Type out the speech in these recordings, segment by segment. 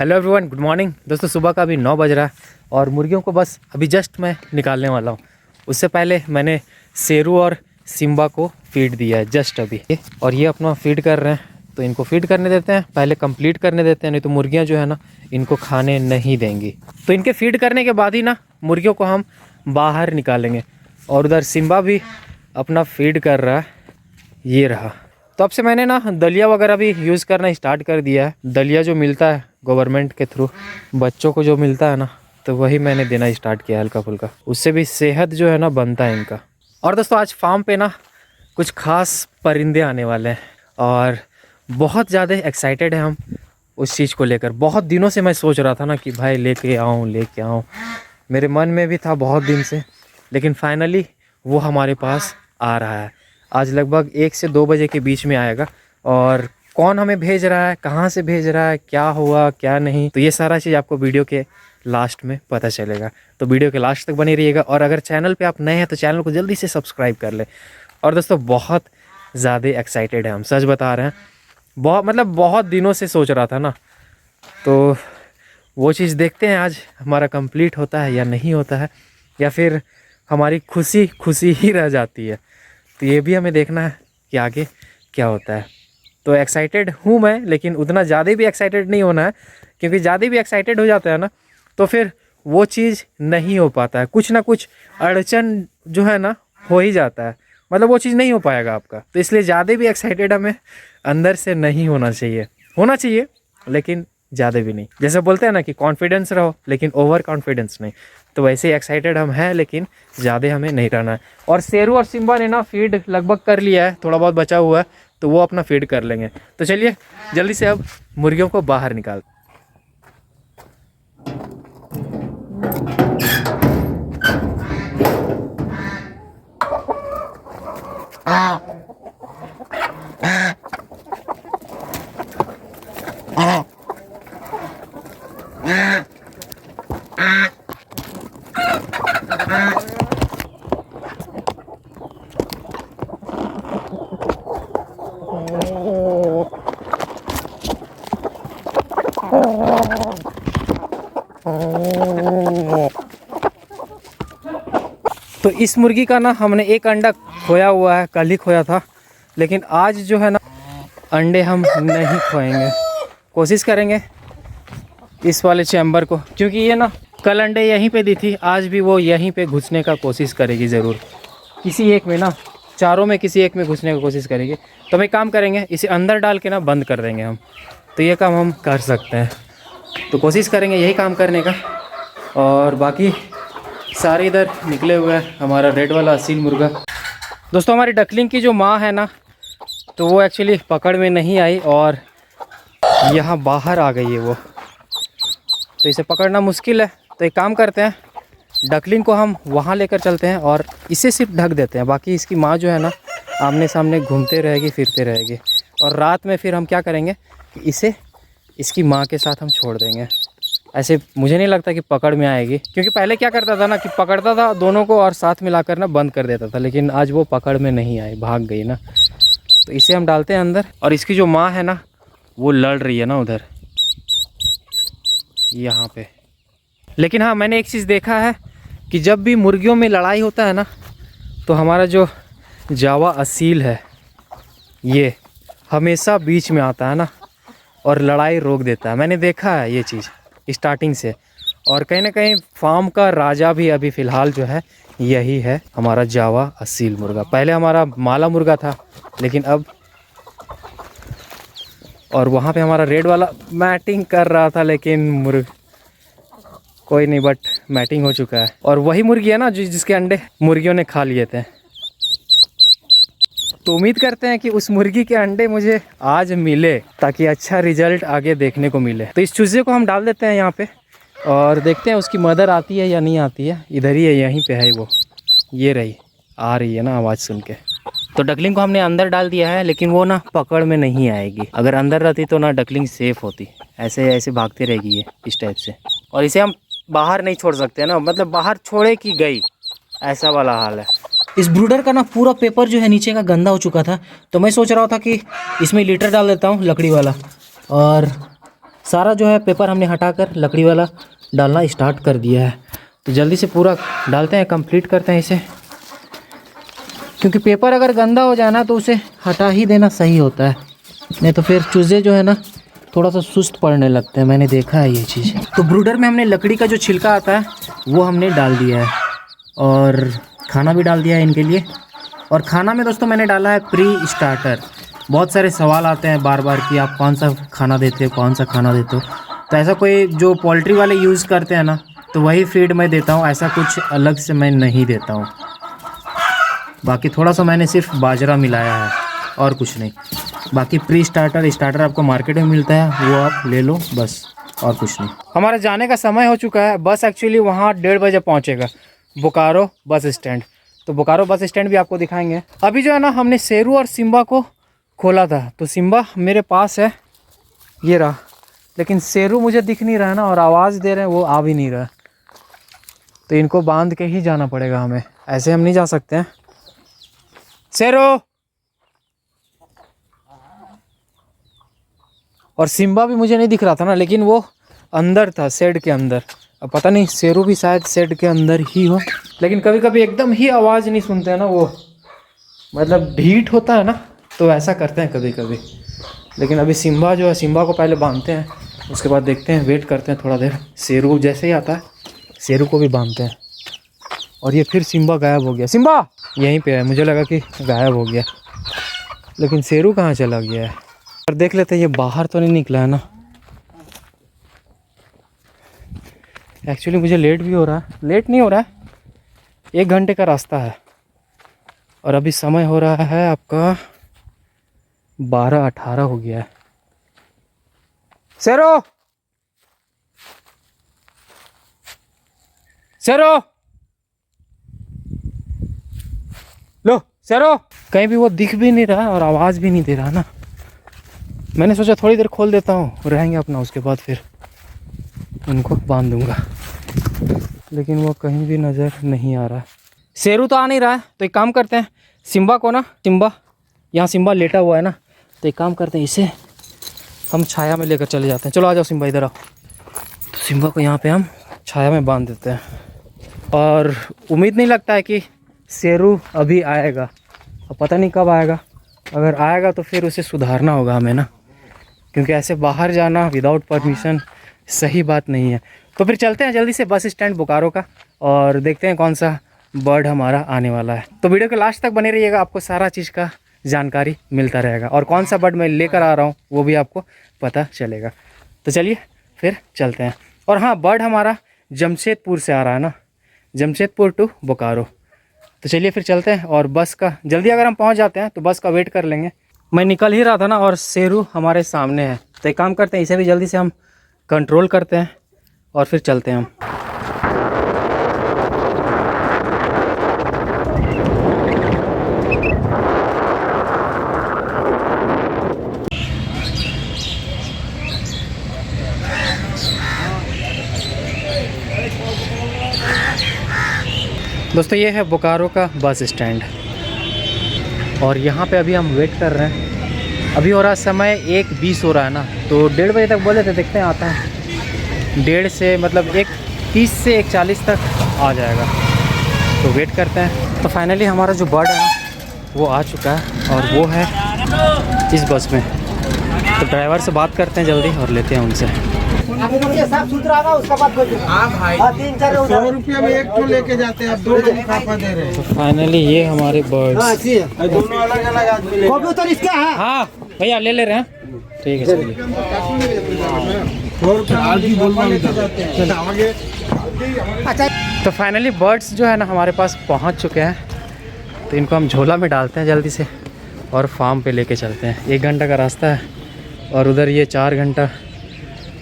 Hello everyone, good morning दोस्तों। सुबह का अभी 9 बज रहा है और मुर्गियों को बस अभी जस्ट मैं निकालने वाला हूँ। उससे पहले मैंने शेरू और सिम्बा को फीड दिया है जस्ट अभी, और ये अपना फीड कर रहे हैं। तो इनको फीड करने देते हैं, पहले कंप्लीट करने देते हैं, नहीं तो मुर्गियाँ जो है ना इनको खाने नहीं देंगी। तो इनके फीड करने के बाद ही ना मुर्गियों को हम बाहर निकालेंगे। और उधर सिम्बा भी अपना फीड कर रहा है, ये रहा। तब से मैंने ना दलिया वगैरह भी यूज़ करना स्टार्ट कर दिया है। दलिया जो मिलता है गवर्नमेंट के थ्रू बच्चों को जो मिलता है ना, तो वही मैंने देना स्टार्ट किया हल्का फुल्का। उससे भी सेहत जो है ना बनता है इनका। और दोस्तों आज फार्म पे ना कुछ खास परिंदे आने वाले हैं और बहुत ज़्यादा एक्साइटेड है हम उस चीज़ को लेकर। बहुत दिनों से मैं सोच रहा था ना कि भाई लेके आऊँ। मेरे मन में भी था बहुत दिन से, लेकिन फाइनली वो हमारे पास आ रहा है। आज लगभग 1 से 2 बजे के बीच में आएगा। और कौन हमें भेज रहा है, कहाँ से भेज रहा है, क्या हुआ क्या नहीं, तो ये सारा चीज़ आपको वीडियो के लास्ट में पता चलेगा। तो वीडियो के लास्ट तक बने रहिएगा। और अगर चैनल पे आप नए हैं तो चैनल को जल्दी से सब्सक्राइब कर लें। और दोस्तों बहुत ज़्यादा एक्साइटेड है हम, सच बता रहे हैं। बहुत दिनों से सोच रहा था ना, तो वो चीज़ देखते हैं आज हमारा कंप्लीट होता है या नहीं होता है, या फिर हमारी खुशी खुशी ही रह जाती है। तो ये भी हमें देखना है कि आगे क्या होता है। तो एक्साइटेड हूँ मैं, लेकिन उतना ज़्यादा भी एक्साइटेड नहीं होना है, क्योंकि ज़्यादा भी एक्साइटेड हो जाता है ना तो फिर वो चीज़ नहीं हो पाता है। कुछ ना कुछ अड़चन जो है ना हो ही जाता है, मतलब वो चीज़ नहीं हो पाएगा आपका। तो इसलिए ज़्यादा भी एक्साइटेड हमें अंदर से नहीं होना चाहिए लेकिन ज़्यादा भी नहीं। जैसे बोलते हैं ना कि कॉन्फिडेंस रहो लेकिन ओवर कॉन्फिडेंस नहीं, तो वैसे ही एक्साइटेड हम हैं लेकिन ज़्यादा हमें नहीं रहना है। और शेरू और सिम्बा ने ना फीड लगभग कर लिया है, थोड़ा बहुत बचा हुआ है, तो वो अपना फीड कर लेंगे। तो चलिए जल्दी से अब मुर्गियों को बाहर निकाल। तो इस मुर्गी का ना हमने एक अंडा खोया हुआ है, कल ही खोया था, लेकिन आज जो है ना अंडे हम नहीं खोएंगे। कोशिश करेंगे इस वाले चैम्बर को, क्योंकि ये ना कल अंडे यहीं पे दी थी, आज भी वो यहीं पे घुसने का कोशिश करेगी ज़रूर। किसी एक में ना, चारों में किसी एक में घुसने की कोशिश करेगी। तो हम एक काम करेंगे, इसे अंदर डाल के ना बंद कर देंगे हम। तो ये काम हम कर सकते हैं, तो कोशिश करेंगे यही काम करने का। और बाकी सारे इधर निकले हुए हैं हमारा रेड वाला असील मुर्गा। दोस्तों हमारी डकलिंग की जो माँ है ना, तो वो एक्चुअली पकड़ में नहीं आई और यहाँ बाहर आ गई है वो, तो इसे पकड़ना मुश्किल है। तो एक काम करते हैं, डकलिंग को हम वहाँ लेकर चलते हैं और इसे सिर्फ ढक देते हैं। बाकी इसकी माँ जो है ना आमने सामने घूमते रहेगी, फिरते रहेगी। और रात में फिर हम क्या करेंगे कि इसे इसकी माँ के साथ हम छोड़ देंगे। ऐसे मुझे नहीं लगता कि पकड़ में आएगी, क्योंकि पहले क्या करता था ना कि पकड़ता था दोनों को और साथ मिलाकर ना बंद कर देता था, लेकिन आज वो पकड़ में नहीं आई, भाग गई ना। तो इसे हम डालते हैं अंदर। और इसकी जो माँ है ना वो लड़ रही है ना उधर यहाँ पे। लेकिन हाँ, मैंने एक चीज़ देखा है कि जब भी मुर्गियों में लड़ाई होता है ना, तो हमारा जो जावा असील है ये हमेशा बीच में आता है ना और लड़ाई रोक देता है। मैंने देखा है ये चीज़ स्टार्टिंग से। और कहीं ना कहीं फार्म का राजा भी अभी फ़िलहाल जो है यही है, हमारा जावा असील मुर्गा। पहले हमारा माला मुर्गा था, लेकिन अब, और वहाँ पे हमारा रेड वाला मैटिंग कर रहा था, लेकिन कोई नहीं, बट मैटिंग हो चुका है। और वही मुर्गी है ना जिसके अंडे मुर्गियों ने खा लिए थे। तो उम्मीद करते हैं कि उस मुर्गी के अंडे मुझे आज मिले, ताकि अच्छा रिजल्ट आगे देखने को मिले। तो इस चूजे को हम डाल देते हैं यहाँ पे और देखते हैं उसकी मदर आती है या नहीं आती है। इधर ही है, यहीं पे है वो, ये रही, आ रही है ना आवाज़ सुन के। तो डकलिंग को हमने अंदर डाल दिया है, लेकिन वो ना पकड़ में नहीं आएगी। अगर अंदर रहती तो ना डकलिंग सेफ होती। ऐसे ऐसे भागती रहेगी ये इस टाइप से। और इसे हम बाहर नहीं छोड़ सकते ना, मतलब बाहर छोड़े कि गई, ऐसा वाला हाल है। इस ब्रूडर का ना पूरा पेपर जो है नीचे का गंदा हो चुका था, तो मैं सोच रहा था कि इसमें लीटर डाल देता हूँ लकड़ी वाला, और सारा जो है पेपर हमने हटाकर लकड़ी वाला डालना स्टार्ट कर दिया है। तो जल्दी से पूरा डालते हैं, कंप्लीट करते हैं इसे, क्योंकि पेपर अगर गंदा हो जाए ना तो उसे हटा ही देना सही होता है, नहीं तो फिर चूज़े जो है ना थोड़ा सा सुस्त पड़ने लगते हैं। मैंने देखा है ये चीज़। तो ब्रूडर में हमने लकड़ी का जो छिलका आता है वो हमने डाल दिया है और खाना भी डाल दिया है इनके लिए। और खाना में दोस्तों मैंने डाला है प्री स्टार्टर। बहुत सारे सवाल आते हैं बार बार कि आप कौन सा खाना देते हो, कौन सा खाना देते हो। तो ऐसा कोई जो पोल्ट्री वाले यूज़ करते हैं ना तो वही फीड मैं देता हूँ, ऐसा कुछ अलग से मैं नहीं देता हूँ। बाकी थोड़ा सा मैंने सिर्फ बाजरा मिलाया है और कुछ नहीं। बाकी प्री स्टार्टर आपको मार्केट में मिलता है, वो आप ले लो बस, और कुछ नहीं। हमारा जाने का समय हो चुका है। बस एक्चुअली वहाँ 1:30 बजे पहुँचेगा, बोकारो बस स्टैंड। तो बोकारो बस स्टैंड भी आपको दिखाएंगे। अभी जो है ना हमने शेरू और सिम्बा को खोला था, तो सिम्बा मेरे पास है, ये रहा, लेकिन शेरू मुझे दिख नहीं रहा है ना, और आवाज़ दे रहे हैं वो आ भी नहीं रहा। तो इनको बांध के ही जाना पड़ेगा हमें, ऐसे हम नहीं जा सकते हैं। शेरू और सिम्बा भी मुझे नहीं दिख रहा था ना, लेकिन वो अंदर था, शेड के अंदर। अब पता नहीं शेरू भी शायद शेड के अंदर ही हो, लेकिन कभी कभी एकदम ही आवाज़ नहीं सुनते हैं ना, वो मतलब ढीठ होता है ना, तो ऐसा करते हैं कभी कभी। लेकिन अभी सिम्बा जो है, सिम्बा को पहले बांधते हैं, उसके बाद देखते हैं, वेट करते हैं थोड़ा देर। शेरू जैसे ही आता है शेरू को भी बांधते हैं। और ये फिर सिम्बा गायब हो गया। सिम्बा यहीं पे है, मुझे लगा कि गायब हो गया, लेकिन शेरू कहाँ चला गया है। और देख लेते हैं ये बाहर तो नहीं निकला है ना। एक्चुअली मुझे लेट भी हो रहा है, लेट नहीं हो रहा है, 1 घंटे का रास्ता है। और अभी समय हो रहा है आपका 12:18 हो गया है। शेरो शेरो लो, शेरो कहीं भी वो दिख भी नहीं रहा और आवाज़ भी नहीं दे रहा ना। मैंने सोचा थोड़ी देर खोल देता हूँ, रहेंगे अपना, उसके बाद फिर उनको बांध दूंगा, लेकिन वो कहीं भी नज़र नहीं आ रहा। शेरू तो आ नहीं रहा है, तो एक काम करते हैं, सिम्बा को ना, सिम्बा यहाँ सिम्बा लेटा हुआ है ना, तो एक काम करते हैं, इसे हम छाया में लेकर चले जाते हैं। चलो आ जाओ सिम्बा, इधर आओ। तो सिम्बा को यहाँ पे हम छाया में बांध देते हैं। और उम्मीद नहीं लगता है कि शेरू अभी आएगा, अब पता नहीं कब आएगा। अगर आएगा तो फिर उसे सुधारना होगा हमें ना, क्योंकि ऐसे बाहर जाना विदाउट परमिशन सही बात नहीं है। तो फिर चलते हैं जल्दी से बस स्टैंड बोकारो का, और देखते हैं कौन सा बर्ड हमारा आने वाला है। तो वीडियो के लास्ट तक बने रहिएगा, आपको सारा चीज़ का जानकारी मिलता रहेगा, और कौन सा बर्ड मैं लेकर आ रहा हूँ वो भी आपको पता चलेगा। तो चलिए फिर चलते हैं। और हाँ, बर्ड हमारा जमशेदपुर से आ रहा है ना, जमशेदपुर टू बोकारो। तो चलिए फिर चलते हैं, और बस का जल्दी अगर हम पहुंच जाते हैं तो बस का वेट कर लेंगे। मैं निकल ही रहा था ना, और शेरू हमारे सामने है, तो एक काम करते हैं, इसे भी जल्दी से हम कंट्रोल करते हैं और फिर चलते हैं हम। दोस्तों ये है बोकारो का बस स्टैंड, और यहाँ पे अभी हम वेट कर रहे हैं। अभी हो रहा समय 1:20 हो रहा है ना, तो 1:30 बजे तक बोले थे, देखते हैं आता है। 1:30 से मतलब 1:30 से 1:40 तक आ जाएगा, तो वेट करते हैं। तो फाइनली हमारा जो बर्ड है ना वो आ चुका है, और वो है इस बस में। तो ड्राइवर से बात करते हैं जल्दी और लेते हैं उनसे। साफ सुथरा होगा उसका बात करो। हाँ भाई, 100 रुपया में एक तो लेके जाते हैं, अब 2 लिफाफा दे रहे हैं। तो फाइनली ये हमारे बर्ड्स दोनों अलग अलग आदमी। कबूतर इसका है। हाँ भैया ले ले रहे हैं, ठीक है चलिए। अच्छा, तो फाइनली बर्ड्स जो है ना हमारे पास पहुंच चुके हैं, तो इनको हम झोला में डालते हैं जल्दी से, और फार्म पे लेके चलते हैं। 1 घंटा का रास्ता है, और उधर ये 4 घंटा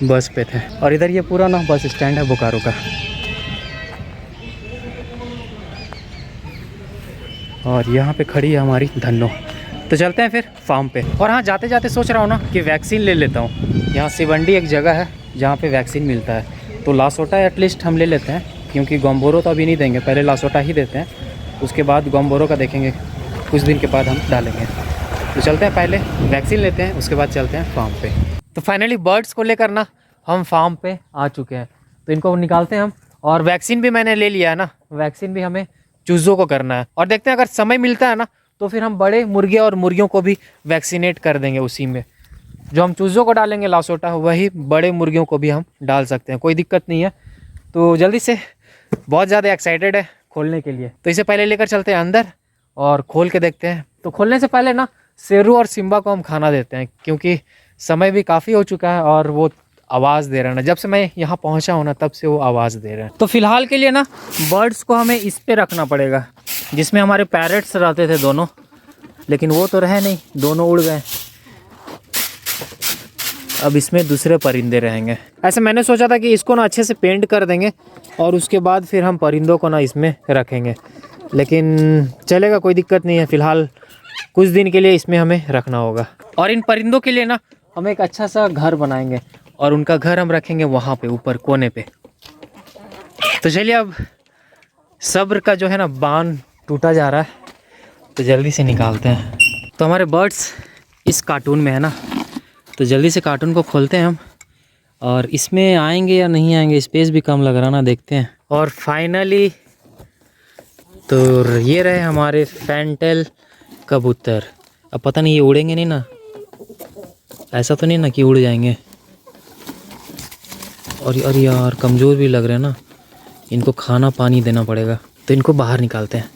बस पे थे, और इधर ये पूरा ना बस स्टैंड है बोकारो का। और यहाँ पे खड़ी है हमारी धन्नो। तो चलते हैं फिर फार्म पे। और हाँ, जाते जाते सोच रहा हूँ ना कि वैक्सीन ले लेता हूँ। यहाँ सिवंडी एक जगह है जहाँ पे वैक्सीन मिलता है, तो लासोटा एटलीस्ट हम ले लेते हैं, क्योंकि गोम्बोरो तो अभी नहीं देंगे, पहले लासोटा ही देते हैं, उसके बाद गोम्बोरो का देखेंगे, कुछ दिन के बाद हम डालेंगे। तो चलते हैं, पहले वैक्सीन लेते हैं, उसके बाद चलते हैं फार्म पे। तो फाइनली बर्ड्स को लेकर ना हम फार्म पे आ चुके हैं, तो इनको निकालते हैं हम। और वैक्सीन भी मैंने ले लिया है ना, वैक्सीन भी हमें चूज़ों को करना है। और देखते हैं अगर समय मिलता है ना तो फिर हम बड़े मुर्गे और मुर्गियों को भी वैक्सीनेट कर देंगे उसी में। जो हम चूज़ों को डालेंगे लासोटा, वही बड़े मुर्गियों को भी हम डाल सकते हैं, कोई दिक्कत नहीं है। तो जल्दी से, बहुत ज़्यादा एक्साइटेड है खोलने के लिए। तो इसे पहले लेकर चलते हैं अंदर और खोल के देखते हैं। तो खोलने से पहले ना शेरू और सिम्बा को हम खाना देते हैं, क्योंकि समय भी काफ़ी हो चुका है और वो आवाज़ दे रहे हैं ना, जब से मैं यहाँ पहुँचा हूँ ना तब से वो आवाज़ दे रहे हैं। तो फिलहाल के लिए ना बर्ड्स को हमें इस पे रखना पड़ेगा जिसमें हमारे पैरट्स रहते थे दोनों, लेकिन वो तो रहे नहीं, दोनों उड़ गए। अब इसमें दूसरे परिंदे रहेंगे। ऐसे मैंने सोचा था कि इसको ना अच्छे से पेंट कर देंगे और उसके बाद फिर हम परिंदों को ना इसमें रखेंगे, लेकिन चलेगा, कोई दिक्कत नहीं है। फ़िलहाल कुछ दिन के लिए इसमें हमें रखना होगा। और इन परिंदों के लिए ना हम एक अच्छा सा घर बनाएंगे और उनका घर हम रखेंगे वहाँ पे ऊपर कोने पे। तो चलिए, अब सब्र का जो है ना बांध टूटा जा रहा है, तो जल्दी से निकालते हैं। तो हमारे बर्ड्स इस कार्टून में है ना, तो जल्दी से कार्टून को खोलते हैं हम। और इसमें आएंगे या नहीं आएंगे, स्पेस भी कम लग रहा ना, देखते हैं। और फाइनली तो ये रहे हमारे फैंटेल कबूतर। अब पता नहीं ये उड़ेंगे नहीं ना, ऐसा तो नहीं ना कि उड़ जाएंगे। और यार कमज़ोर भी लग रहे हैं ना, इनको खाना पानी देना पड़ेगा। तो इनको बाहर निकालते हैं,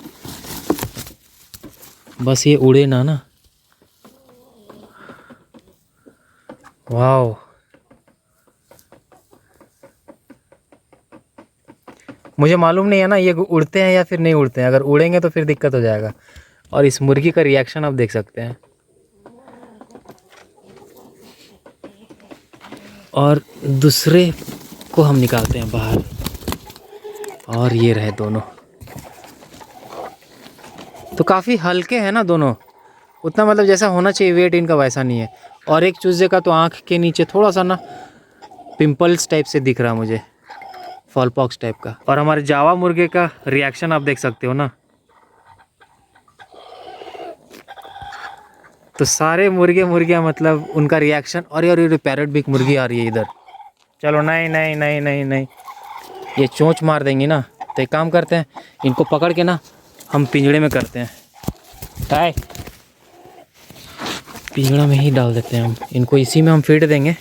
बस ये उड़े ना। वाओ, मुझे मालूम नहीं है ना ये उड़ते हैं या फिर नहीं उड़ते हैं। अगर उड़ेंगे तो फिर दिक्कत हो जाएगा। और इस मुर्गी का रिएक्शन आप देख सकते हैं। और दूसरे को हम निकालते हैं बाहर। और ये रहे दोनों, तो काफ़ी हल्के हैं ना दोनों, उतना मतलब जैसा होना चाहिए वेट इनका वैसा नहीं है। और एक चूजे का तो आँख के नीचे थोड़ा सा ना पिंपल्स टाइप से दिख रहा है मुझे, फॉलपॉक्स टाइप का। और हमारे जावा मुर्गे का रिएक्शन आप देख सकते हो ना। तो सारे मुर्गियाँ मतलब उनका रिएक्शन। और यार पैरट भी एक मुर्गी आ रही है इधर। चलो नहीं नहीं नहीं नहीं नहीं, ये चोंच मार देंगी ना। तो एक काम करते हैं, इनको पकड़ के ना हम पिंजड़े में करते हैं, टाई पिंजड़ा में ही डाल देते हैं हम इनको, इसी में हम फीड देंगे।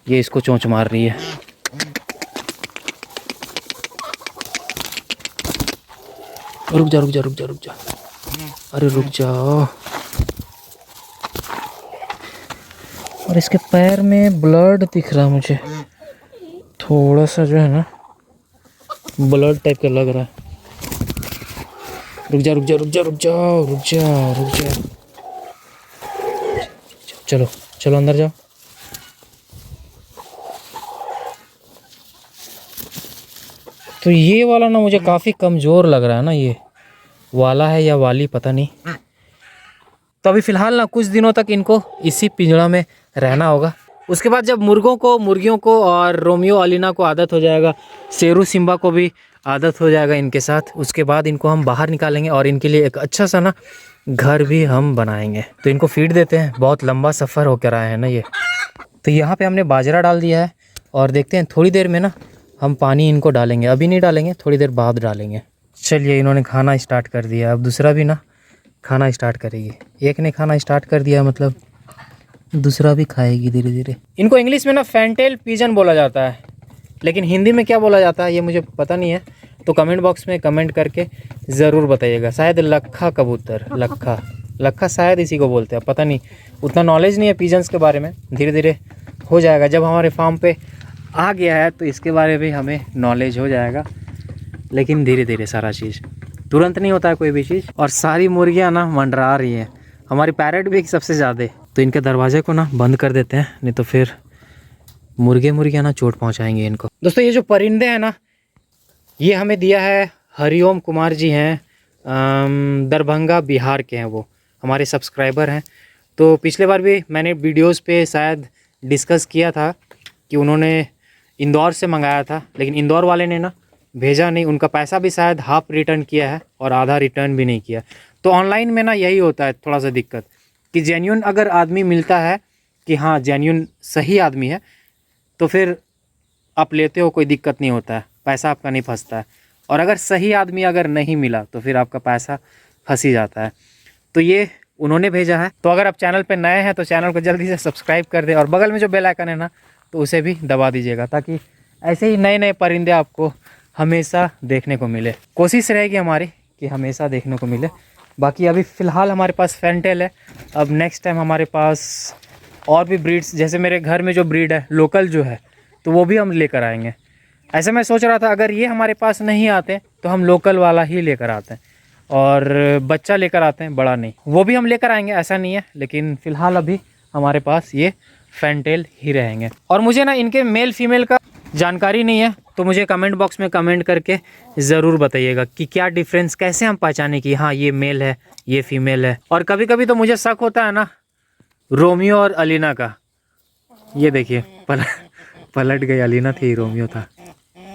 ये इसको चोंच मार रही है। रुक जा रुक जा रुक जा रुक जा, अरे रुक जाओ। और इसके पैर में ब्लड दिख रहा है मुझे, थोड़ा सा जो है ना ब्लड टाइप का लग रहा है। रुक जा रुक जा रुक जा रुक जाओ रुक जा रुक जा, चलो चलो अंदर जाओ। तो ये वाला ना मुझे काफ़ी कमज़ोर लग रहा है ना, ये वाला है या वाली पता नहीं। तो अभी फ़िलहाल ना कुछ दिनों तक इनको इसी पिंजड़ा में रहना होगा। उसके बाद जब मुर्गियों को और रोमियो अलीना को आदत हो जाएगा, शेरू सिम्बा को भी आदत हो जाएगा इनके साथ, उसके बाद इनको हम बाहर निकालेंगे और इनके लिए एक अच्छा सा ना घर भी हम बनाएंगे। तो इनको फीड देते हैं, बहुत लंबा सफ़र होकर आए हैं ना ये। तो यहाँ पे हमने बाजरा डाल दिया है और देखते हैं थोड़ी देर में ना हम पानी इनको डालेंगे। अभी नहीं डालेंगे, थोड़ी देर बाद डालेंगे। चलिए, इन्होंने खाना स्टार्ट कर दिया, अब दूसरा भी ना खाना स्टार्ट करेगी। एक ने खाना स्टार्ट कर दिया मतलब दूसरा भी खाएगी धीरे धीरे। इनको इंग्लिश में ना फैंटेल पिजन बोला जाता है, लेकिन हिंदी में क्या बोला जाता है ये मुझे पता नहीं है। तो कमेंट बॉक्स में कमेंट करके ज़रूर बताइएगा। शायद लक्खा कबूतर, लक्खा शायद इसी को बोलते हैं, पता नहीं, उतना नॉलेज नहीं है पिजन्स के बारे में। धीरे धीरे हो जाएगा, जब हमारे फार्म पे आ गया है तो इसके बारे में हमें नॉलेज हो जाएगा। लेकिन धीरे धीरे सारा चीज़, तुरंत नहीं होता है कोई भी चीज़। और सारी मुर्गियाँ ना मंडरा रही हैं, हमारी पैरट भी सबसे ज़्यादा। तो इनके दरवाजे को ना बंद कर देते हैं, नहीं तो फिर मुर्गियाँ ना चोट पहुँचाएंगे इनको। दोस्तों, ये जो परिंदे हैं ना, ये हमें दिया है हरिओम कुमार जी हैं, दरभंगा बिहार के हैं, वो हमारे सब्सक्राइबर हैं। तो पिछले बार भी मैंने वीडियोस पे शायद डिस्कस किया था कि उन्होंने इंदौर से मंगाया था, लेकिन इंदौर वाले ने ना भेजा नहीं, उनका पैसा भी शायद हाफ रिटर्न किया है और आधा रिटर्न भी नहीं किया। तो ऑनलाइन में ना यही होता है थोड़ा सा दिक्कत, कि जेन्युइन अगर आदमी मिलता है कि हाँ जेन्युइन सही आदमी है तो फिर आप लेते हो, कोई दिक्कत नहीं होता है, पैसा आपका नहीं फंसता है। और अगर सही आदमी अगर नहीं मिला तो फिर आपका पैसा फंस ही जाता है। तो ये उन्होंने भेजा है। तो अगर आप चैनल पे नए हैं तो चैनल को जल्दी से सब्सक्राइब कर दें और बगल में जो बेल आइकन है ना तो उसे भी दबा दीजिएगा, ताकि ऐसे ही नए नए परिंदे आपको हमेशा देखने को मिले। कोशिश रहेगी हमारी कि हमेशा देखने को मिले। बाकी अभी फ़िलहाल हमारे पास फैंटेल है। अब नेक्स्ट टाइम हमारे पास और भी ब्रीड्स, जैसे मेरे घर में जो ब्रीड है लोकल जो है, तो वो भी हम लेकर आएंगे। ऐसे मैं सोच रहा था अगर ये हमारे पास नहीं आते तो हम लोकल वाला ही लेकर आते हैं और बच्चा लेकर आते हैं, बड़ा नहीं। वो भी हम लेकर आएंगे, ऐसा नहीं है, लेकिन फ़िलहाल अभी हमारे पास ये फैंटेल ही रहेंगे। और मुझे ना इनके मेल फीमेल का जानकारी नहीं है, तो मुझे कमेंट बॉक्स में कमेंट करके ज़रूर बताइएगा कि क्या डिफरेंस, कैसे हम पहचाने कि हाँ ये मेल है ये फीमेल है। और कभी कभी तो मुझे शक होता है ना रोमियो और अलीना का। ये देखिए पलट गई, अलीना थी, रोमियो था,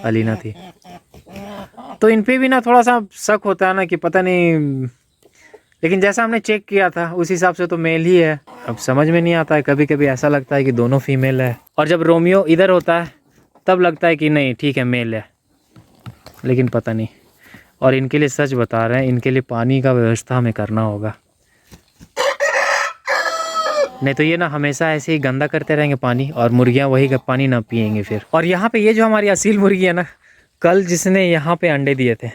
अलीना थी। तो इन पे भी ना थोड़ा सा शक होता है ना कि पता नहीं, लेकिन जैसा हमने चेक किया था उस हिसाब से तो मेल ही है। अब समझ में नहीं आता है, कभी कभी ऐसा लगता है कि दोनों फीमेल है, और जब रोमियो इधर होता है तब लगता है कि नहीं ठीक है मेल है, लेकिन पता नहीं। और इनके लिए सच बता रहे हैं, इनके लिए पानी का व्यवस्था हमें करना होगा, नहीं तो ये ना हमेशा ऐसे ही गंदा करते रहेंगे पानी, और मुर्गियां वही का पानी ना पिएंगे फिर। और यहाँ पे ये जो हमारी असील मुर्गी है ना, कल जिसने यहाँ पे अंडे दिए थे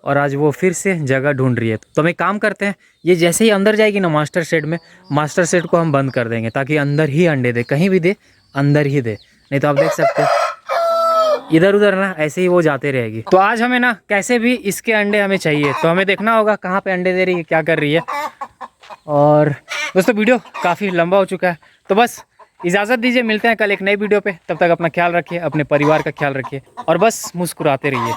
और आज वो फिर से जगह ढूंढ रही है। तो हम एक काम करते हैं, ये जैसे ही अंदर जाएगी ना मास्टर शेड में, मास्टर शेड को हम बंद कर देंगे ताकि अंदर ही अंडे दे, कहीं भी दे अंदर ही दे। नहीं तो आप देख सकते हैं इधर उधर ना ऐसे ही वो जाते रहेगी। तो आज हमें ना कैसे भी इसके अंडे हमें चाहिए, तो हमें देखना होगा कहाँ पे अंडे दे रही है, क्या कर रही है। और दोस्तों वीडियो काफ़ी लंबा हो चुका है, तो बस इजाज़त दीजिए, मिलते हैं कल एक नई वीडियो पे। तब तक अपना ख्याल रखिए, अपने परिवार का ख्याल रखिए और बस मुस्कुराते रहिए।